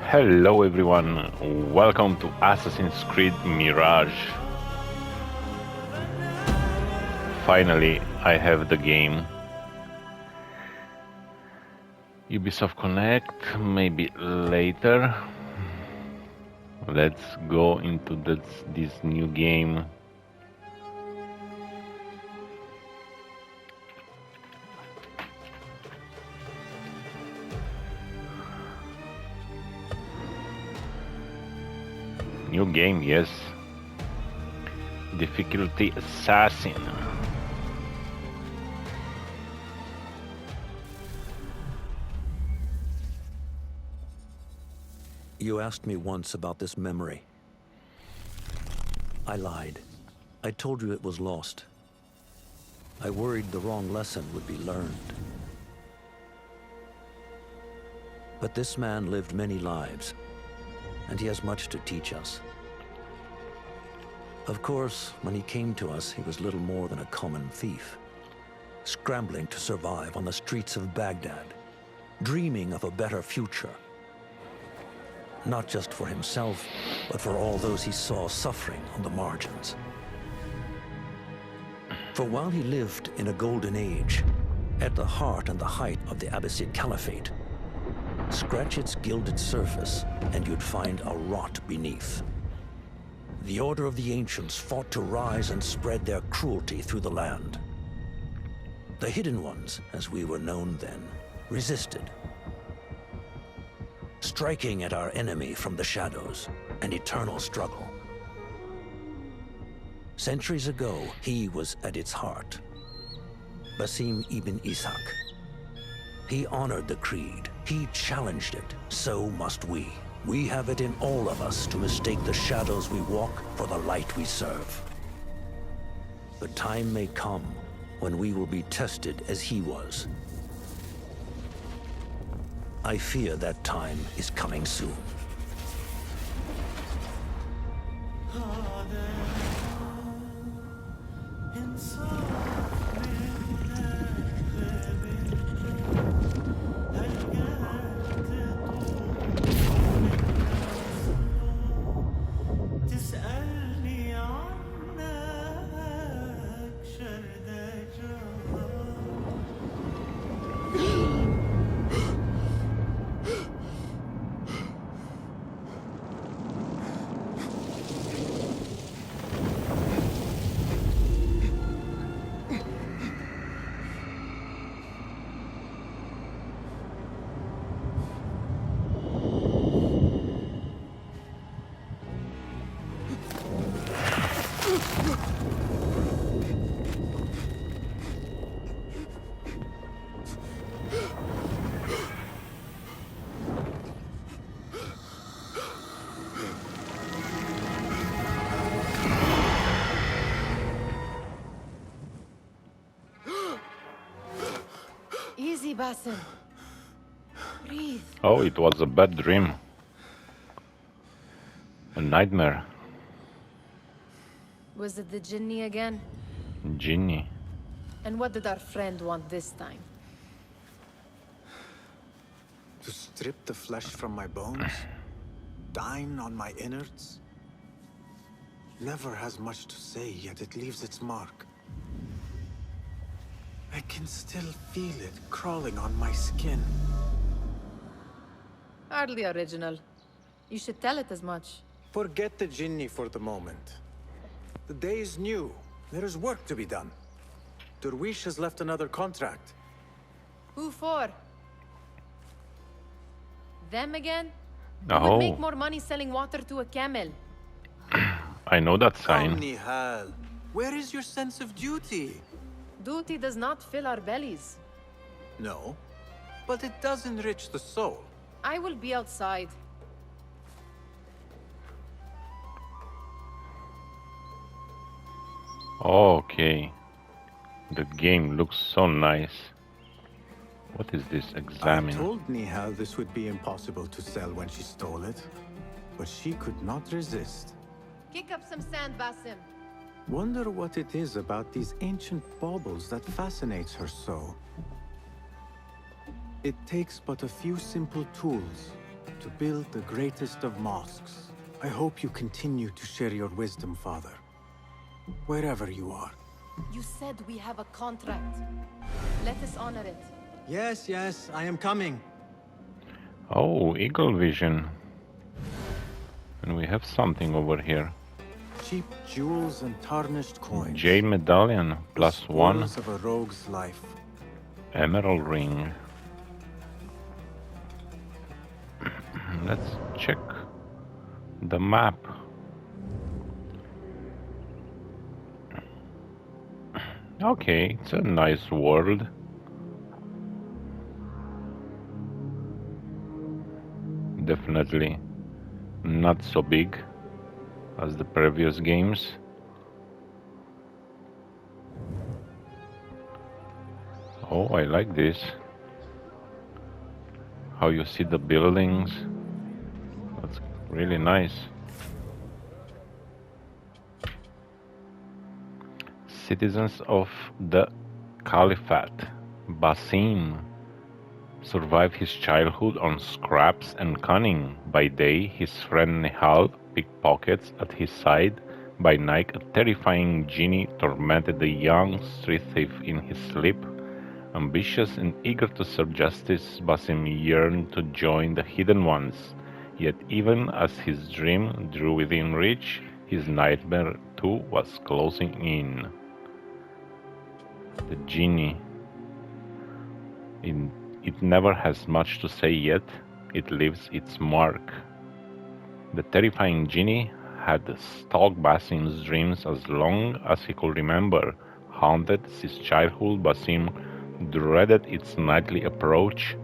Hello everyone, welcome to Assassin's Creed Mirage. Finally, I have the game. Ubisoft Connect, maybe later. Let's go into this new game. New game, yes. Difficulty Assassin. You asked me once about this memory. I lied. I told you it was lost. I worried the wrong lesson would be learned. But this man lived many lives, and he has much to teach us. Of course, when he came to us, he was little more than a common thief, scrambling to survive on the streets of Baghdad, dreaming of a better future. Not just for himself, but for all those he saw suffering on the margins. For while he lived in a golden age, at the heart and the height of the Abbasid Caliphate, scratch its gilded surface, and you'd find a rot beneath. The Order of the Ancients fought to rise and spread their cruelty through the land. The Hidden Ones, as we were known then, resisted, striking at our enemy from the shadows, an eternal struggle. Centuries ago, he was at its heart. Basim ibn Ishaq. He honored the creed. He challenged it. So must we. We have it in all of us to mistake the shadows we walk for the light we serve. The time may come when we will be tested as he was. I fear that time is coming soon. Easy, Basim. Breathe. Oh, it was a bad dream. A nightmare. Was it the Jinni again? Genie. And what did our friend want this time? To strip the flesh from my bones? Dine on my innards? Never has much to say, yet it leaves its mark. I can still feel it crawling on my skin. Hardly original. You should tell it as much. Forget the Jinni for the moment. The day is new. There is work to be done. Derwish has left another contract. Who for? Them again? Who Oh, would make more money selling water to a camel? I know that sign. Nihal, where is your sense of duty? Duty does not fill our bellies. No, but it does enrich the soul. I will be outside. Okay. The game looks so nice. What is this? I Examine. told Nihal this would be impossible to sell when she stole it, but she could not resist. Kick up some sand, Basim. Wonder what it is about these ancient baubles that fascinates her so. It takes but a few simple tools, To build the greatest of mosques. I hope you continue to share your wisdom, Father. Wherever you are. You said we have a contract. Let us honor it. Yes, yes, I am coming. Oh, eagle vision. And we have something over here. Cheap jewels and tarnished coins. Jade medallion, plus 1. Of a rogue's life. Emerald ring. Let's check the map. Okay, it's a nice world. Definitely not so big as the previous games. Oh, I like this. How you see the buildings. That's really nice. Citizens of the Caliphate. Basim survived his childhood on scraps and cunning. By day, his friend Nihal, pickpockets at his side. By night, a terrifying genie tormented the young street thief in his sleep. Ambitious and eager to serve justice, Basim yearned to join the Hidden Ones. Yet even as his dream drew within reach, his nightmare too was closing in. The genie. It never has much to say yet, it leaves its mark. The terrifying genie had stalked Basim's dreams as long as he could remember. Haunted since childhood, Basim dreaded its nightly approach.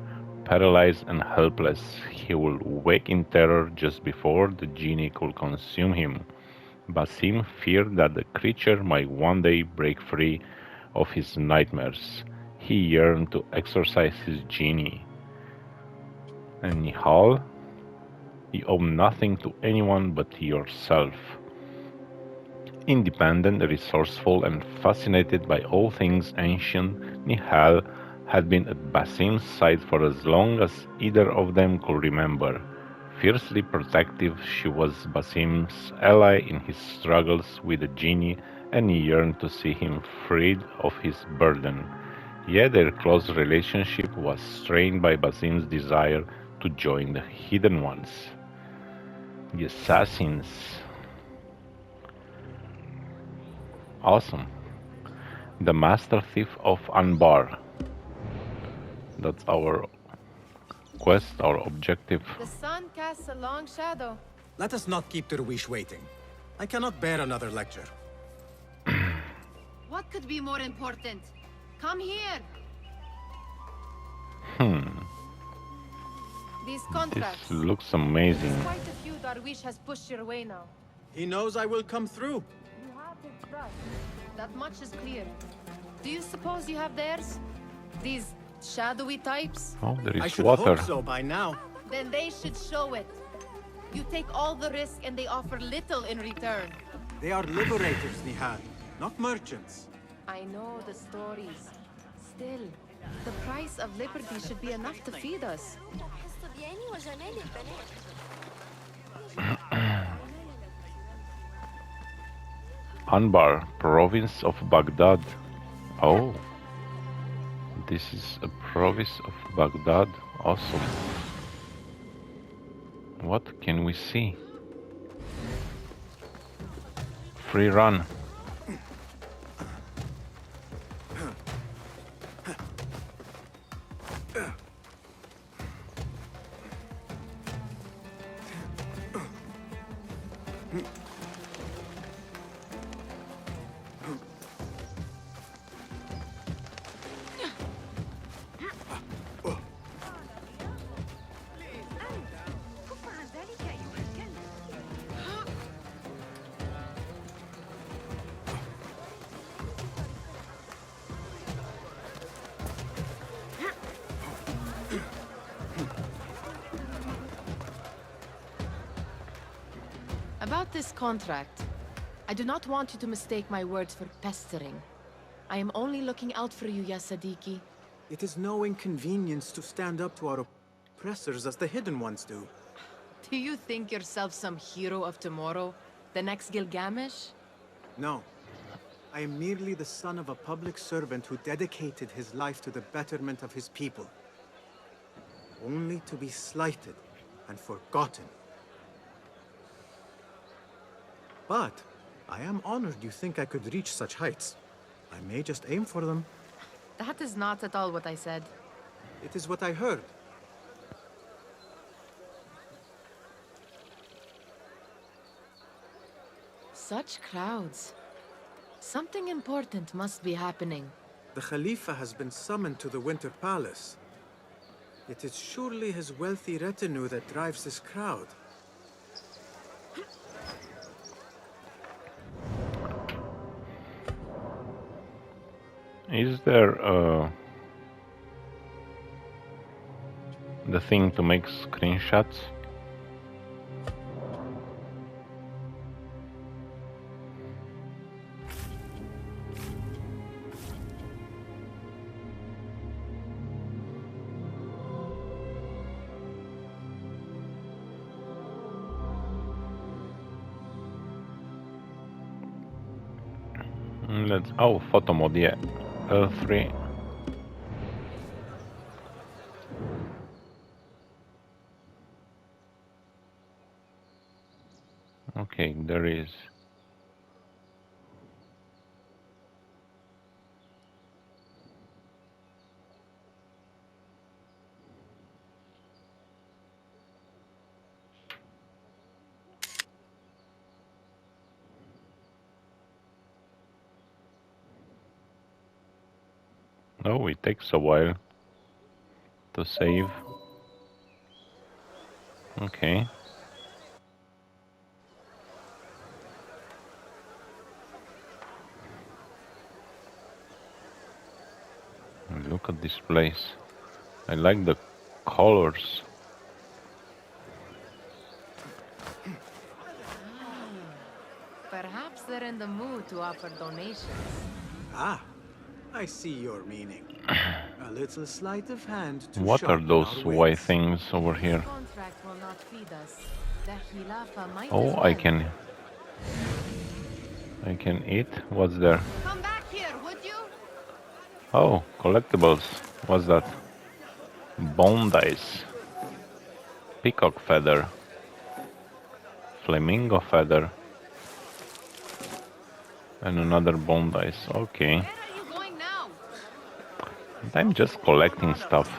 Paralyzed and helpless, he would wake in terror just before the genie could consume him. Basim feared that the creature might one day break free of his nightmares. He yearned to exorcise his genie. And Nihal, you owe nothing to anyone but yourself. Independent, resourceful, and fascinated by all things ancient, Nihal had been at Basim's side for as long as either of them could remember. Fiercely protective, she was Basim's ally in his struggles with the genie and yearned to see him freed of his burden. Yet their close relationship was strained by Basim's desire to join the Hidden Ones. The Assassins. Awesome. The Master Thief of Anbar. That's our quest, our objective. The sun casts a long shadow. Let us not keep Derwish waiting. I cannot bear another lecture. What could be more important? Come here. These contracts. This looks amazing. Quite a few Darwish has pushed your way now. He knows I will come through. You have his trust. That much is clear. Do you suppose you have theirs? These shadowy types? Oh, there I is should water. hope so by now. Then they should show it. You take all the risk and they offer little in return. They are liberators, Nihal, not merchants. I know the stories. Still, the price of liberty should be enough to feed us. Anbar, province of Baghdad. Oh, this is a province of Baghdad. Awesome. What can we see? Free run. About this contract, I do not want you to mistake my words for pestering. I am only looking out for you, ya Sadiki. It is no inconvenience to stand up to our oppressors as the Hidden Ones do. Do you think yourself some hero of tomorrow? The next Gilgamesh? No. I am merely the son of a public servant who dedicated his life to the betterment of his people. Only to be slighted and forgotten. But I am honored you think I could reach such heights. I may just aim for them. That is not at all what I said. It is what I heard. Such crowds. Something important must be happening. The Khalifa has been summoned to the Winter Palace. It is surely his wealthy retinue that drives this crowd. Is there the thing to make screenshots? Let's photo mode, yeah. L3. Okay, there is. Oh, it takes a while to save. Okay. Look at this place. I like the colors. Perhaps they're in the mood to offer donations. Ah, I see your meaning. A little sleight of hand to What are sharpen those our white wits. things over here? Contract will not feed us. The Khilafa might Oh, as I well. can eat. What's there? Come back here, would you? Oh, collectibles. What's that? Bone dice. Peacock feather. Flamingo feather. And another bone dice. Okay. Where are you going now? I'm just collecting stuff.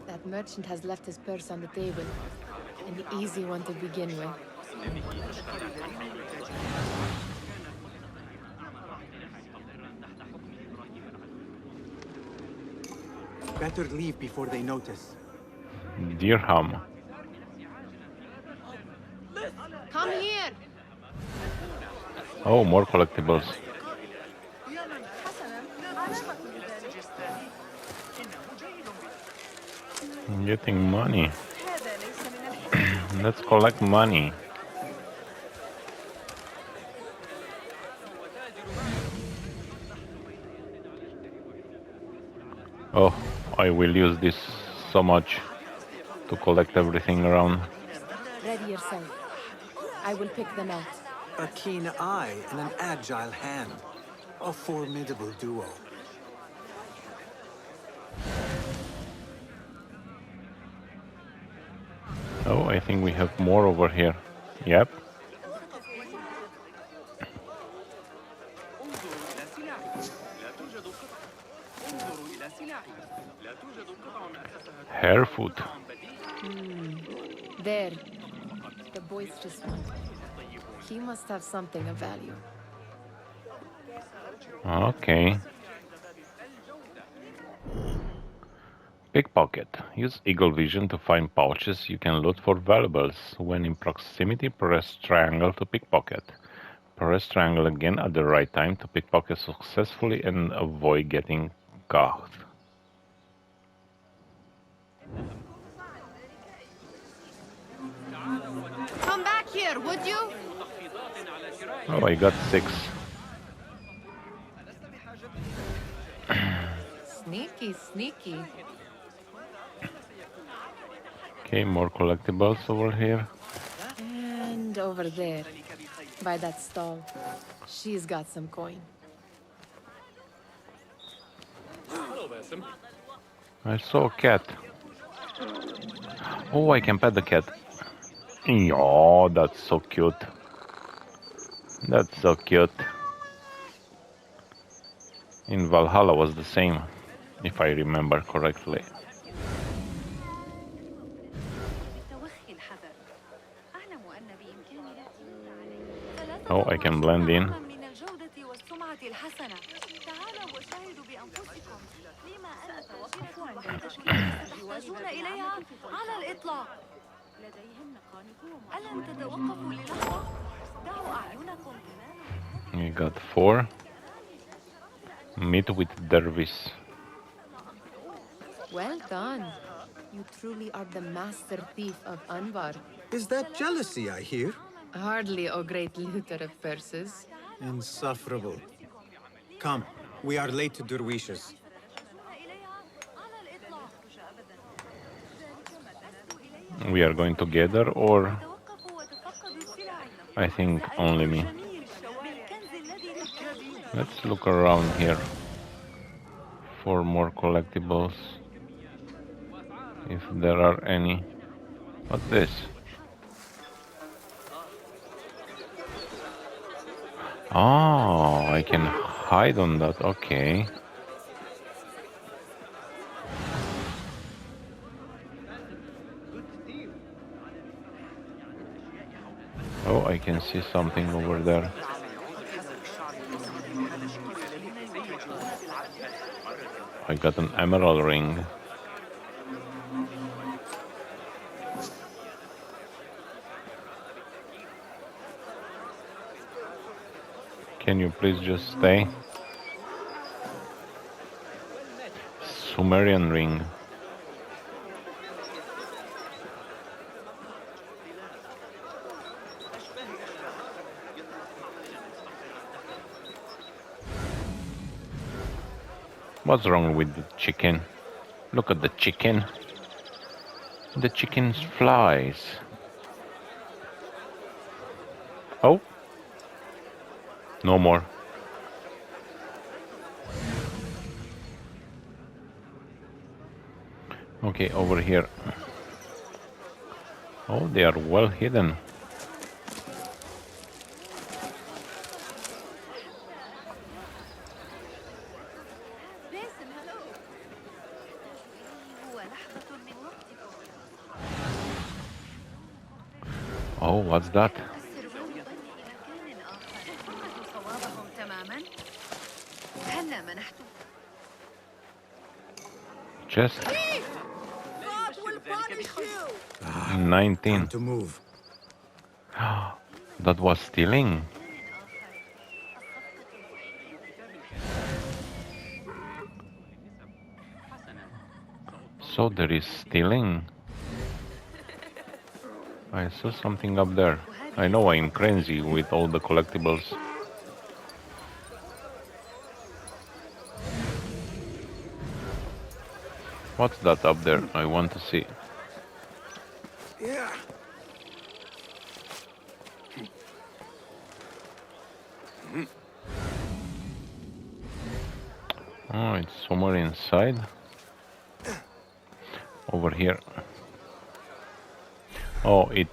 That merchant has left his purse on the table. An easy one to begin with. Better leave before they notice. Dirham. Come here! Oh, more collectibles. I'm getting money. Let's collect money. Oh, I will use this so much to collect everything around. Ready yourself. I will pick them out. A keen eye and an agile hand. A formidable duo. Oh, I think we have more over here. Yep. Hair food. There. The boisterous one. He must have something of value. Okay. Pickpocket. Use eagle vision to find pouches you can loot for valuables. When in proximity, press triangle to pickpocket. Press triangle again at the right time to pickpocket successfully and avoid getting caught. Come back here, would you? Oh, I got 6. Sneaky, sneaky. Okay, more collectibles over here. And over there, by that stall, she's got some coin. Hello, Basim. I saw a cat. Oh, I can pet the cat. Oh, that's so cute. That's so cute. In Valhalla was the same, if I remember correctly. Oh, I can blend in. We got 4. Meet with Dervis. Well done. You truly are the master thief of Anbar. Is that jealousy I hear? Hardly, O great looter of purses. Insufferable. Come, we are late to Derwishes. We are going together, or I think only me. Let's look around here for more collectibles, if there are any. What's this? Oh, I can hide on that, okay. Oh, I can see something over there. I got an emerald ring. Can you please just stay? Sumerian ring. What's wrong with the chicken? Look at the chicken. The chicken flies. Oh. No more. Okay, over here. Oh, they are well hidden. Oh, what's that? Chest. 19. Time to move. That was stealing. So there is stealing. I saw something up there. I know I'm crazy with all the collectibles. What's that up there? I want to see. Yeah. Oh, it's somewhere inside. Over here. Oh, it.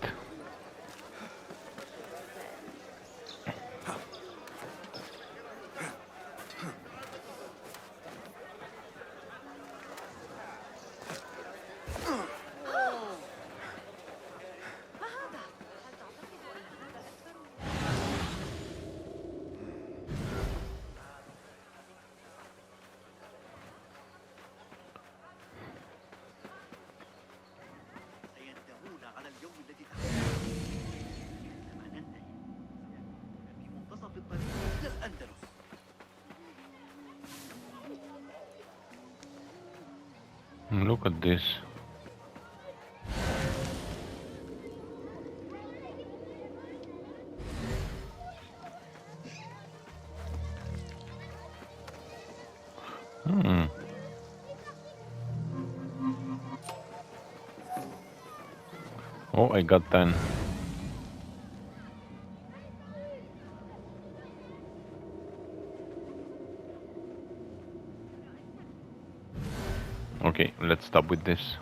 Look at this. Oh, I got 10. Okay, let's stop with this.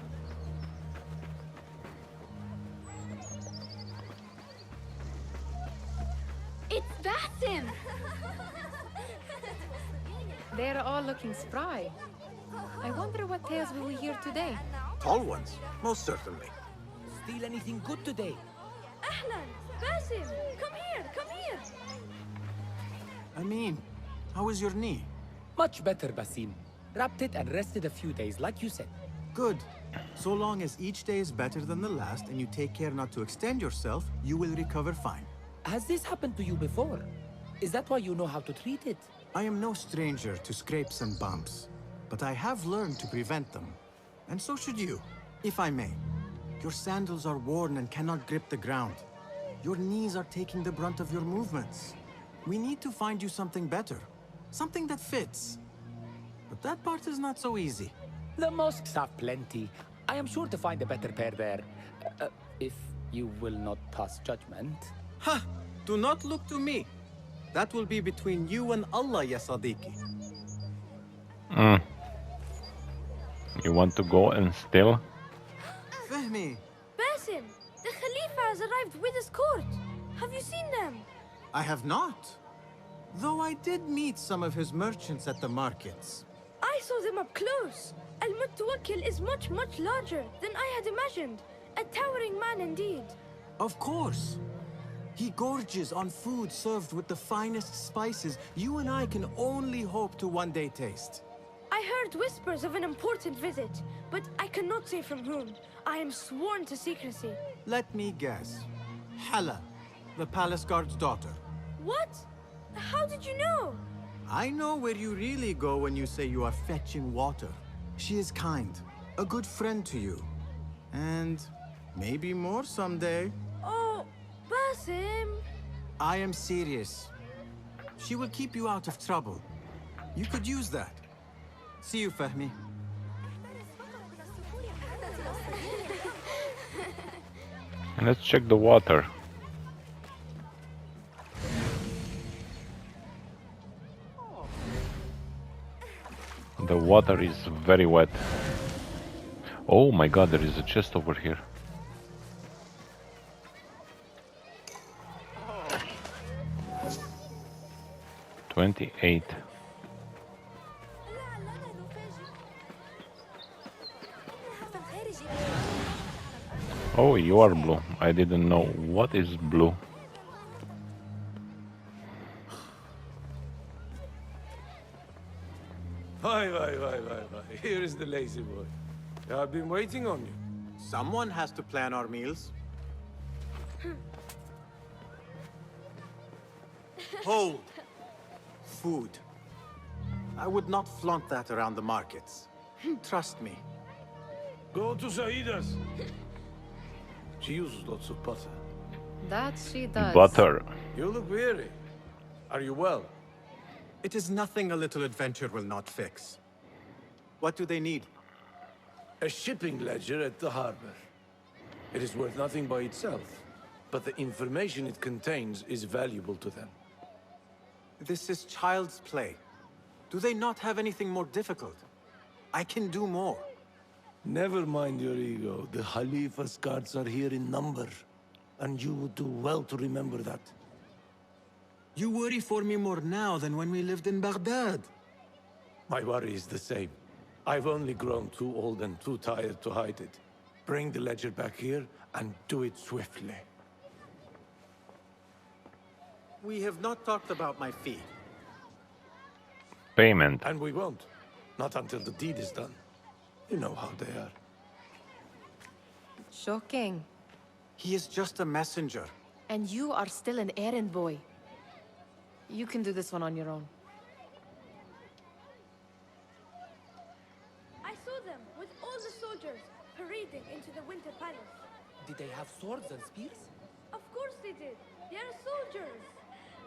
It's Basim! They're all looking spry. I wonder what tales we will hear today. Tall ones, most certainly. Steal anything good today? Ahlan! Basim! Come here! Come here! I mean, how is your knee? Much better, Basim. Wrapped it and rested a few days, like you said. Good. So long as each day is better than the last and you take care not to extend yourself, you will recover fine. Has this happened to you before? Is that why you know how to treat it? I am no stranger to scrapes and bumps, but I have learned to prevent them. And so should you, if I may. Your sandals are worn and cannot grip the ground. Your knees are taking the brunt of your movements. We need to find you something better, something that fits. But that part is not so easy. The mosques have plenty. I am sure to find a better pair there. If you will not pass judgment. Ha! Do not look to me. That will be between you and Allah, ya Sadiqi. You want to go and steal? Fahmi, Basim! The Khalifa has arrived with his court! Have you seen them? I have not. Though I did meet some of his merchants at the markets. I saw them up close. Al-Mutawakkil is much, much larger than I had imagined. A towering man indeed. Of course. He gorges on food served with the finest spices you and I can only hope to one day taste. I heard whispers of an important visit, but I cannot say from whom. I am sworn to secrecy. Let me guess. Hala, the palace guard's daughter. What? How did you know? I know where you really go when you say you are fetching water. She is kind, a good friend to you. And maybe more someday. Oh, Basim. I am serious. She will keep you out of trouble. You could use that. See you, Fahmi. Let's check the water. The water is very wet. Oh my god, there is a chest over here. $28. Oh, you are blue. I didn't know. What is blue? Hi. Here is the lazy boy. I've been waiting on you. Someone has to plan our meals. Hold. Food. I would not flaunt that around the markets. Trust me. Go to Saida's. She uses lots of butter. That she does. Butter. You look weary. Are you well? It is nothing a little adventure will not fix. What do they need? A shipping ledger at the harbor. It is worth nothing by itself, but the information it contains is valuable to them. This is child's play. Do they not have anything more difficult? I can do more. Never mind your ego. The Khalifa's guards are here in number, and you would do well to remember that. You worry for me more now than when we lived in Baghdad. My worry is the same. I've only grown too old and too tired to hide it. Bring the ledger back here, and do it swiftly. We have not talked about my fee. Payment. And we won't. Not until the deed is done. You know how they are. Shocking. He is just a messenger. And you are still an errand boy. You can do this one on your own. I saw them with all the soldiers parading into the Winter Palace. Did they have swords and spears? Of course they did. They are soldiers.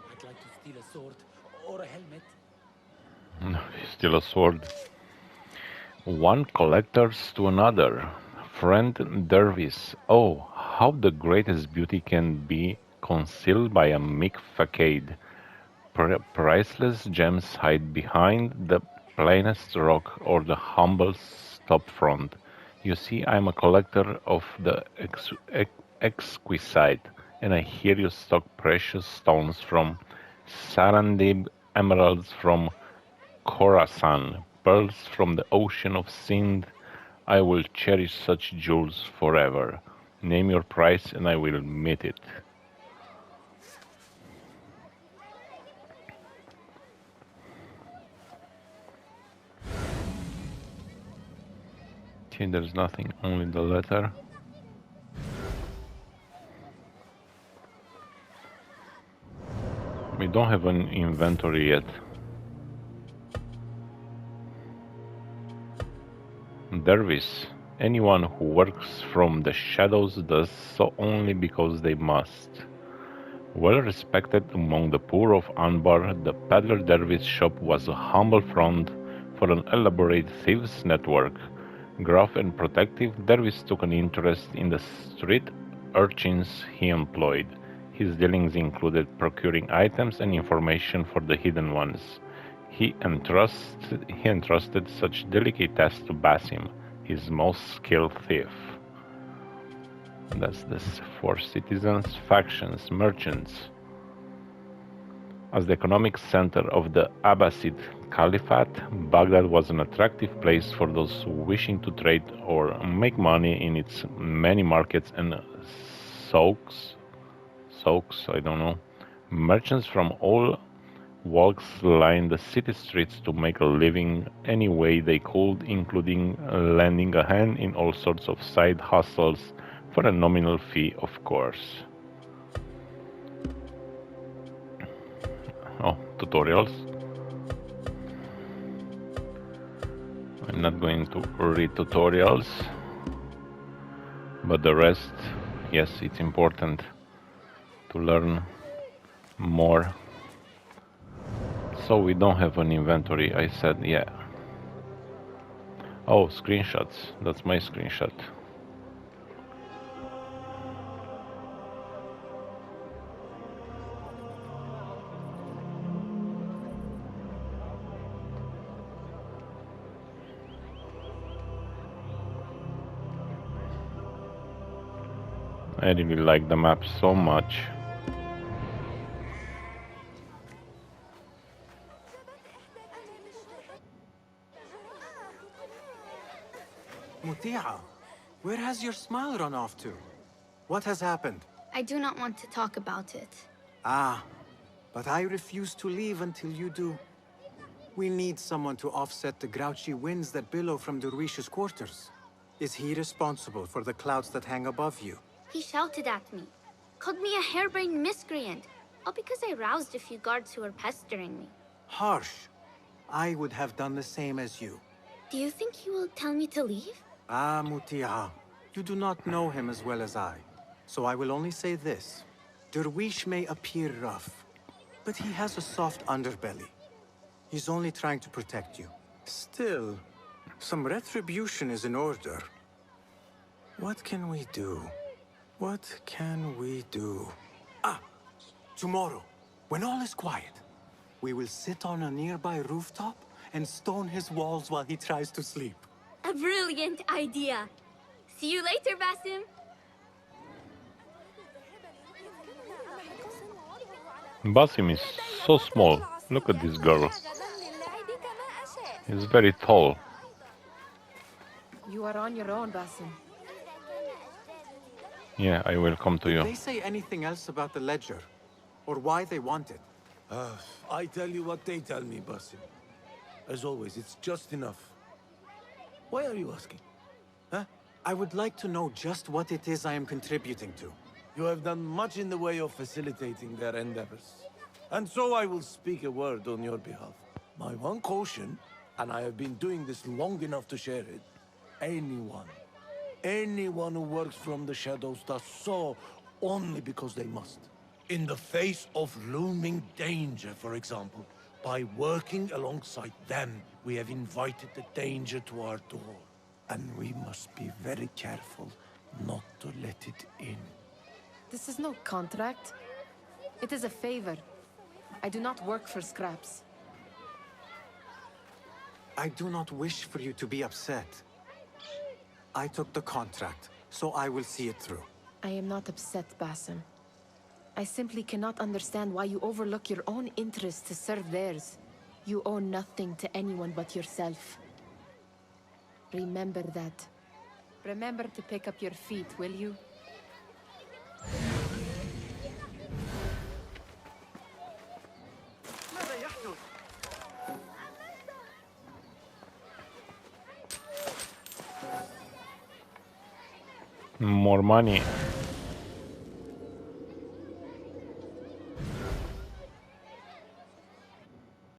I'd like to steal a sword or a helmet. Still a sword. One collectors to another. Friend Dervis. Oh, how the greatest beauty can be concealed by a meek facade. Priceless gems hide behind the plainest rock or the humble storefront. You see, I'm a collector of the exquisite, and I hear you stock precious stones from Sarandib, emeralds from Khorasan, pearls from the ocean of Sind. I will cherish such jewels forever. Name your price and I will meet it. Okay, there's nothing, only the letter. We don't have an inventory yet. Dervis. Anyone who works from the shadows does so only because they must. Well respected among the poor of Anbar, the peddler Dervis shop was a humble front for an elaborate thieves' network. Gruff and protective, Dervis took an interest in the street urchins he employed. His dealings included procuring items and information for the hidden ones. He entrusted such delicate tasks to Basim, his most skilled thief. That's this for citizens, factions, merchants. As the economic center of the Abbasid Caliphate, Baghdad was an attractive place for those wishing to trade or make money in its many markets and souks, I don't know. Merchants from all walks lined the city streets to make a living any way they could, including lending a hand in all sorts of side hustles for a nominal fee, of course. Oh, tutorials. I'm not going to read tutorials, but the rest, yes, it's important to learn more. So we don't have an inventory, I said, yeah. Oh, screenshots, that's my screenshot. I really like the map so much. Muti'a, where has your smile run off to? What has happened? I do not want to talk about it. Ah, but I refuse to leave until you do. We need someone to offset the grouchy winds that billow from Derwish's quarters. Is he responsible for the clouds that hang above you? He shouted at me, called me a harebrained miscreant, all because I roused a few guards who were pestering me. Harsh. I would have done the same as you. Do you think he will tell me to leave? Ah, Muti'a, you do not know him as well as I. So I will only say this. Derwish may appear rough, but he has a soft underbelly. He's only trying to protect you. Still, some retribution is in order. What can we do? What can we do? Ah! Tomorrow, when all is quiet, we will sit on a nearby rooftop and stone his walls while he tries to sleep. A brilliant idea. See you later, Basim. Basim is so small. Look at this girl. He's very tall. You are on your own, Basim. Yeah, I will come to you. Did they say anything else about the ledger? Or why they want it? I tell you what they tell me, Basim. As always, it's just enough. Why are you asking? Huh? I would like to know just what it is I am contributing to. You have done much in the way of facilitating their endeavors. And so I will speak a word on your behalf. My one caution, and I have been doing this long enough to share it, anyone who works from the shadows does so only because they must. In the face of looming danger, for example, by working alongside them, we have invited the danger to our door. And we must be very careful not to let it in. This is no contract. It is a favor. I do not work for scraps. I do not wish for you to be upset. I took the contract, so I will see it through. I am not upset, Basim. I simply cannot understand why you overlook your own interests to serve theirs. You owe nothing to anyone but yourself. Remember that. Remember to pick up your feet, will you? More money.